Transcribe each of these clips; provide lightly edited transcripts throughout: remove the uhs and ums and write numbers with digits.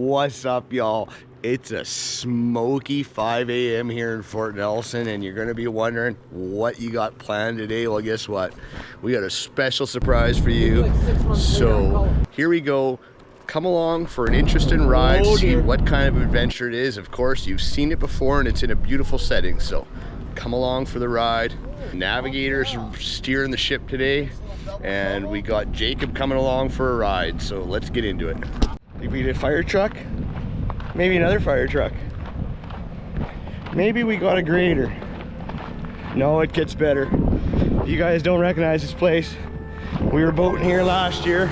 What's up, y'all? It's a smoky 5 a.m. here in Fort Nelson, and you're gonna be wondering what you got planned today. Well, guess what? We got a special surprise for you. So here we go. Come along for an interesting ride, see what kind of adventure it is. Of course, you've seen it before, and it's in a beautiful setting. So come along for the ride. Navigator's steering the ship today, and we got Jacob coming along for a ride. So let's get into it. If we get a fire truck, maybe another fire truck. Maybe we got a grader. No, it gets better. If you guys don't recognize this place, we were boating here last year.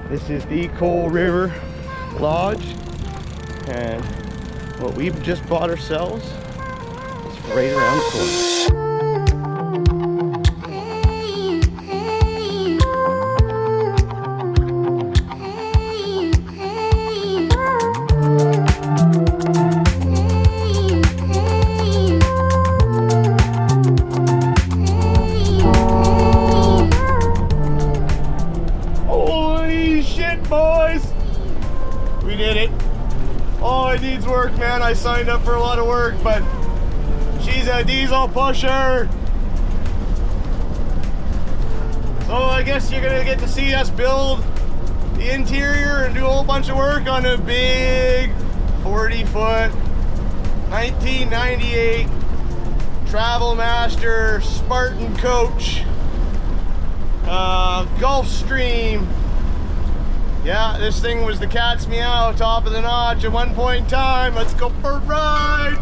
This is the Coal River Lodge, and what we've just bought ourselves is right around the corner. Boys, we did it. Oh, it needs work, man. I signed up for a lot of work, but she's a diesel pusher. So I guess you're gonna get to see us build the interior and do a whole bunch of work on a big 40-foot 1998 Travel Master Spartan coach, Gulfstream. Yeah, this thing was the cat's meow, top of the notch at one point in time. Let's go for a ride.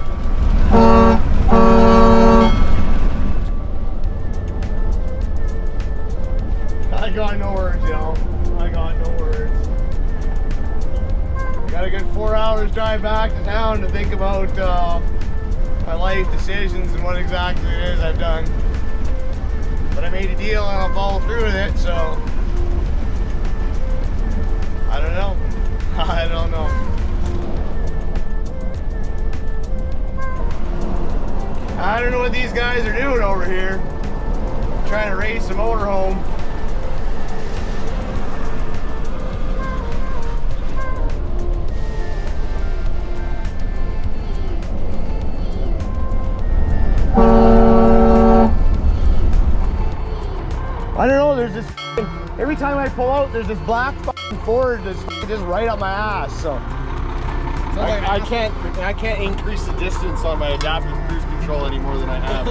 I got no words, y'all. I got no words. Got a good 4 hours drive back to town to think about my life decisions and what exactly it is I've done. But I made a deal and I'll follow through with it, so I don't know. I don't know. I don't know what these guys are doing over here. Trying to race a motorhome. I don't know, there's this every time I pull out, there's this black Ford that's just right up my ass. So I can't increase the distance on my adaptive cruise control any more than I have.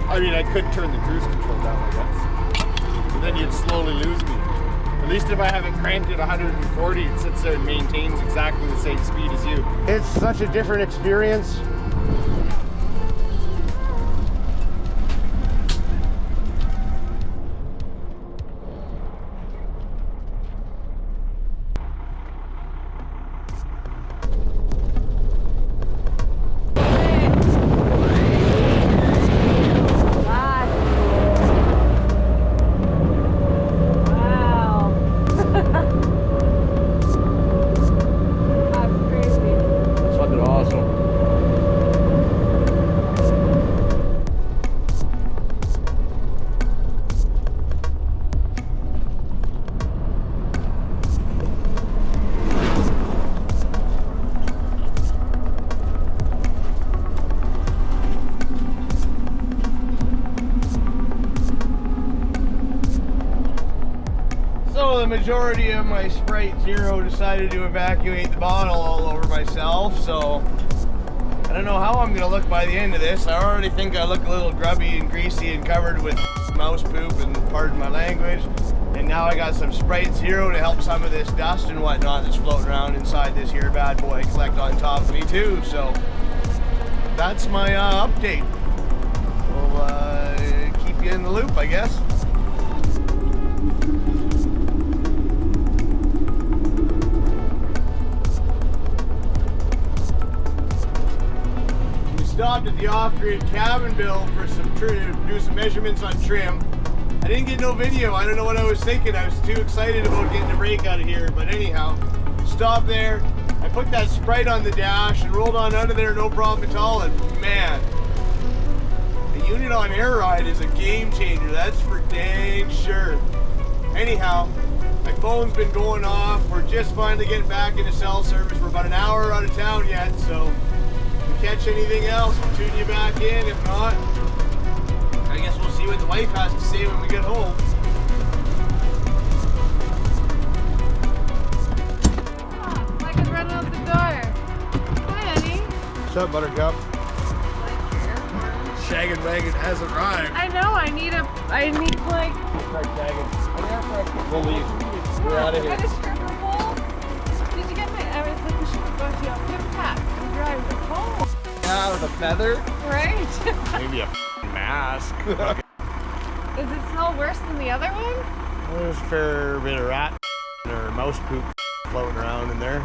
I mean, I could turn the cruise control down, I guess, but then you'd slowly lose me. At least if I have it cranked at 140, it sits there and maintains exactly the same speed as you. It's such a different experience. The majority of my Sprite Zero decided to evacuate the bottle all over myself, so I don't know how I'm gonna look by the end of this. I already think I look a little grubby and greasy and covered with mouse poop, and pardon my language. And now I got some Sprite Zero to help some of this dust and whatnot that's floating around inside this here bad boy collect on top of me too. So that's my update. We'll keep you in the loop, I guess. Stopped at the off-grid cabin build for some do some measurements on trim. I didn't get no video. I don't know what I was thinking. I was too excited about getting a break out of here. But anyhow, stopped there. I put that Sprite on the dash and rolled on out of there, no problem at all. And man, the unit on air ride is a game changer. That's for dang sure. Anyhow, My phone's been going off. We're just finally getting back into cell service. We're about an hour out of town yet, so if we catch anything else, we'll tune you back in. If not, I guess we'll see what the wife has to say when we get home. Oh, I can run out the door. Hi, honey. What's up, Buttercup? Shaggin' Wagon has arrived. I know, I need like... We'll leave. We're out of here. Got a stripper pole. Did you get my... I was like, we should have got you a pip pack and drive the pole. Yeah, with a feather? Right? Maybe a mask. Does it smell worse than the other one? There's a fair bit of rat or mouse poop floating around in there.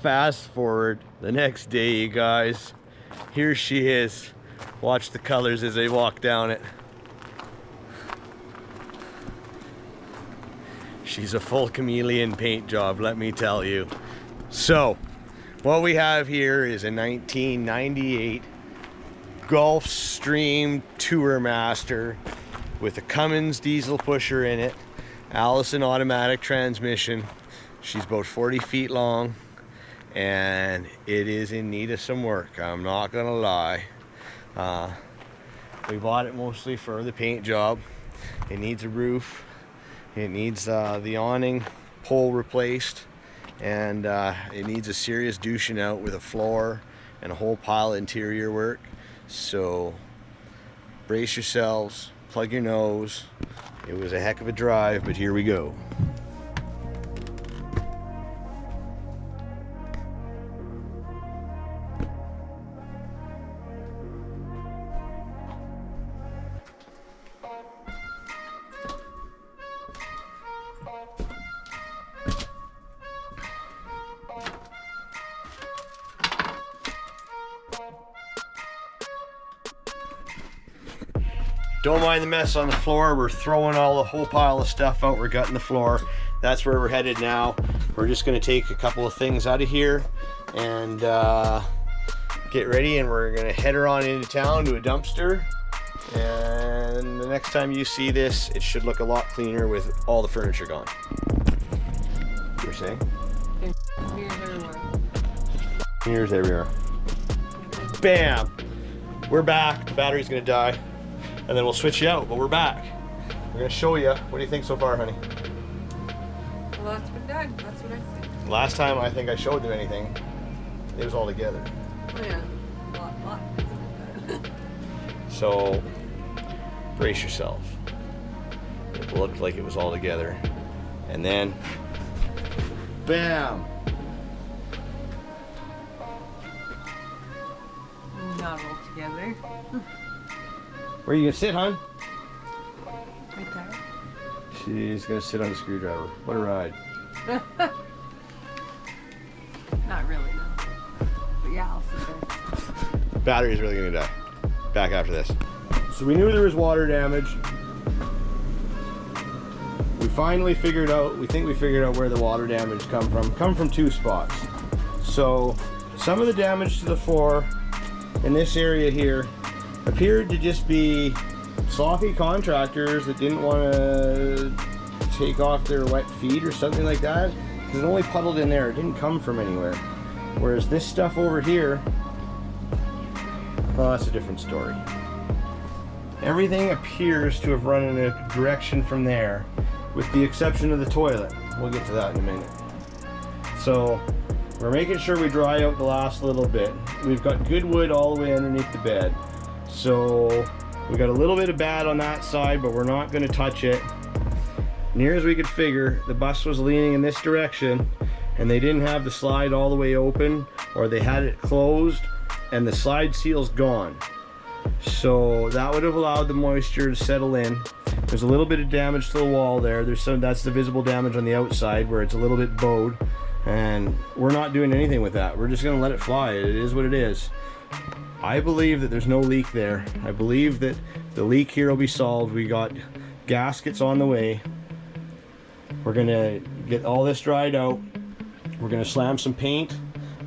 Fast forward the next day, you guys. Here she is. Watch the colors as they walk down it. She's a full chameleon paint job, let me tell you. So, what we have here is a 1998 Gulfstream Tourmaster with a Cummins diesel pusher in it, Allison automatic transmission. She's about 40 feet long, and it is in need of some work, I'm not gonna lie. We bought it mostly for the paint job. It needs a roof, it needs the awning pole replaced, and it needs a serious douching out with a floor and a whole pile of interior work. So brace yourselves, plug your nose. It was a heck of a drive, but here we go. Don't mind the mess on the floor. We're throwing the whole pile of stuff out we're gutting the floor. That's where we're headed now. We're just gonna take a couple of things out of here and get ready, and we're gonna head her on into town to a dumpster. And the next time you see this, it should look a lot cleaner with all the furniture gone. You were saying? Mirrors everywhere. Mirrors everywhere. Bam! We're back. The battery's gonna die. And then we'll switch you out, but we're back. We're gonna show you. What do you think so far, honey? A lot's been done. That's what I think. Last time I think I showed you anything, it was all together. Oh yeah, a lot. So, brace yourself. It looked like it was all together. And then, bam! Not all together. Where are you gonna sit, hon? Right there. She's gonna sit on the screwdriver. What a ride. Not really, no. But yeah, I'll sit there. Battery's really gonna die. Back after this. So we knew there was water damage. We finally figured out, we think we figured out where the water damage come from two spots. So some of the damage to the floor in this area here appeared to just be sloppy contractors that didn't want to take off their wet feet or something like that, because it only puddled in there. It didn't come from anywhere. Whereas this stuff over here, well, that's a different story. Everything appears to have run in a direction from there, with the exception of the toilet. We'll get to that in a minute. So we're making sure we dry out the last little bit. We've got good wood all the way underneath the bed. So we got a little bit of bad on that side, but we're not going to touch it. Near as we could figure, the bus was leaning in this direction, and they didn't have the slide all the way open, or they had it closed and the slide seal's gone. So that would have allowed the moisture to settle in. There's a little bit of damage to the wall there. That's the visible damage on the outside where it's a little bit bowed, and we're not doing anything with that. We're just going to let it fly. It is what it is. I believe that there's no leak there. I believe that the leak here will be solved. We got gaskets on the way. We're gonna get all this dried out. We're gonna slam some paint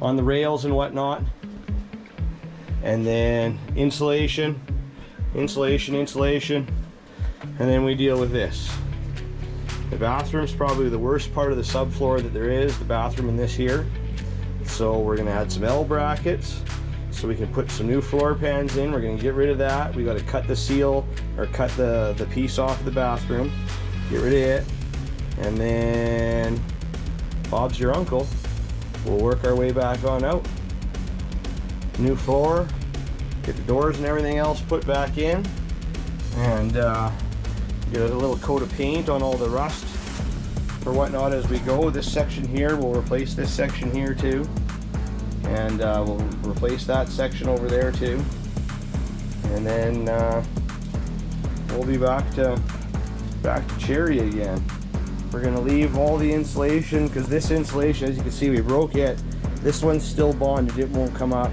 on the rails and whatnot. And then insulation, and then we deal with this. The bathroom's probably the worst part of the subfloor that there is, the bathroom in this here. So we're gonna add some L brackets so we can put some new floor pans in. We're gonna get rid of that. We gotta cut the seal or cut the piece off of the bathroom. Get rid of it. And then Bob's your uncle. We'll work our way back on out. New floor, get the doors and everything else put back in, and get a little coat of paint on all the rust or whatnot as we go. This section here, we'll replace this section here too, and we'll replace that section over there too, and then we'll be back to cherry again. We're gonna leave all the insulation, because this insulation, as you can see, we broke it. This one's still bonded, it won't come up.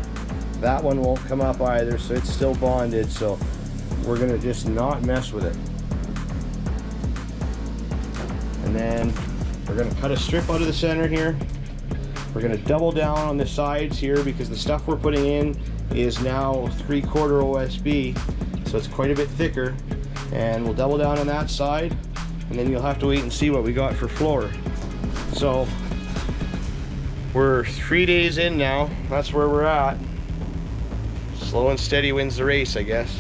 That one won't come up either, so it's still bonded, so we're gonna just not mess with it. And then we're gonna cut a strip out of the center here. We're gonna double down on the sides here, because the stuff we're putting in is now 3/4 OSB, so it's quite a bit thicker. And we'll double down on that side, and then you'll have to wait and see what we got for floor. So we're 3 days in now. That's where we're at. Slow and steady wins the race, I guess.